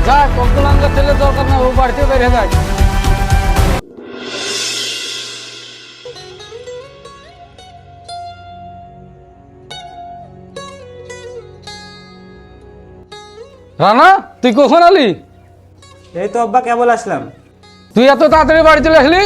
যা কঙ্কুলাঙ্গা ছেলে দরকার না, ও বাড়িতে বেরিয়ে যায়। রানা, তুই কখন আলি? এই তো আব্বা কেবল আসলাম। তুই এত তাড়াতাড়ি বাড়ি চলে আসলি?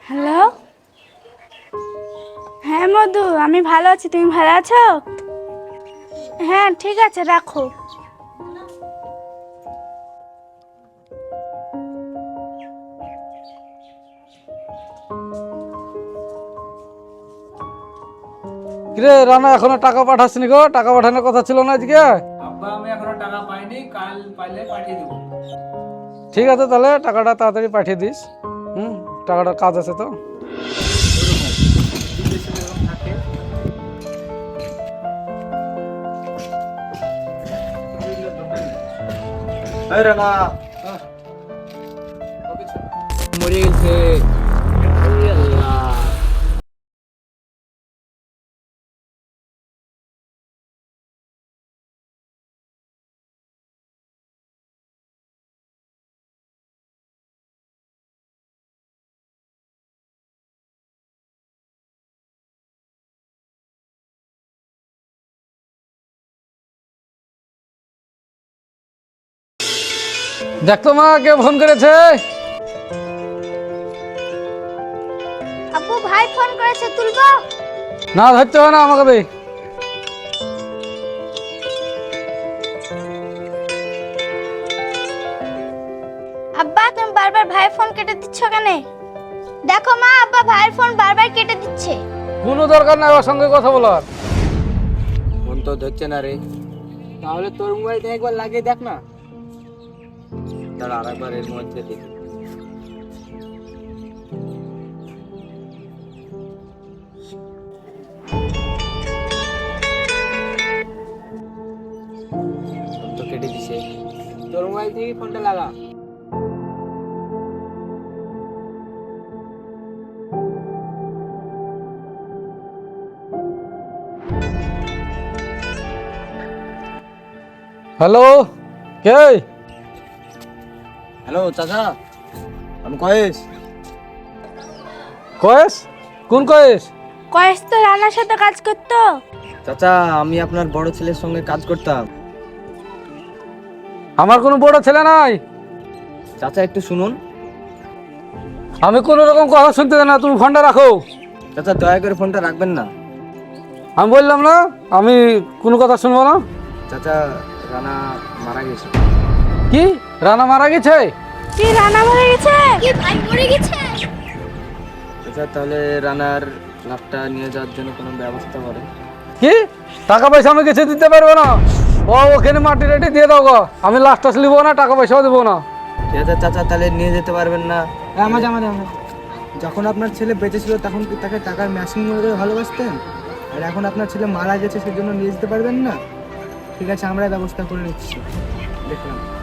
হ্যালো, হ্যাঁ মধু, আমি ভালো আছি। তুমি ভালো আছো? হ্যাঁ ঠিক আছে, রাখো। কিরে রানা, এখনো টাকা পাঠাসনি গো? টাকা পাঠানোর কথা ছিল না আজকে? আব্বা আমি এখনো টাকা পাইনি, কাল পাইলে পাঠিয়ে দেবো। ঠিক আছে, তাহলে টাকাটা তাড়াতাড়ি পাঠিয়ে দিস। টাকাটার কাজ আছে তো। মরে গেছে। দেখতো মা, কে ফোন করেছে? আব্বু, ভাই ফোন করেছে, তুলবো? না, ধরতে হবে না, আমাকে দে। আব্বা, তুমি বারবার ভাইয়ের ফোন কেটে দিচ্ছ কেন? দেখো মা, আব্বা ভাইয়ের ফোন বারবার কেটে দিচ্ছে। কোনো দরকার নাই ওর সঙ্গে কথা বলার। ফোন তো ধরছে না রে। তাহলে তোর মোবাইলটা একবার লাগিয়ে দেখ না। দাঁড়া, আরেকবার এর মধ্যে দেখি। ফোন তো কেটে দিছে। তোর মোবাইল থেকে ফোনটা লাগা। হ্যালো, কে? হ্যালো চাচা, আমি কয়েস। কয়েস? কোন কয়েস? কয়েস তো রানার সাথে কাজ করতো। চাচা, আমি আপনার বড় ছেলের সঙ্গে কাজ করতাম। আমার কোনো বড় ছেলে নাই। চাচা একটু শুনুন। আমি কোনো রকম কথা শুনতে চাই না, তুমি ফোনটা রাখো। চাচা দয়া করে ফোনটা রাখবেন না। আমি বললাম না, আমি কোনো কথা শুনবো না। চাচা, রানা মারা গেছে। কি? রানা মারা গেছে? কি, রানা মরে গেছে? কি ভাই মরে গেছে? চাচা তাহলে রানার লাভটা নিয়ে যাওয়ার জন্য কোনো ব্যবস্থা করেন। কি? টাকা পয়সা আমি কিছু দিতে পারবো না। ও ওখানে মাটি রেডি দিয়ে দাও গো, আমি লাস্ট টাস নিবো না, টাকা পয়সাও দেবো না। ঠিক আছে চাচা, তাহলে নিয়ে যেতে পারবেন না? আমাদের যখন আপনার ছেলে বেঁচে ছিল তখন কি তাকে টাকার ম্যাচিং করে ভালোবাসতেন? আর এখন আপনার ছেলে মারা গেছে, সেজন্য নিয়ে যেতে পারবেন না? ঠিক আছে, আমরা ব্যবস্থা করে নিচ্ছি। দেখলাম।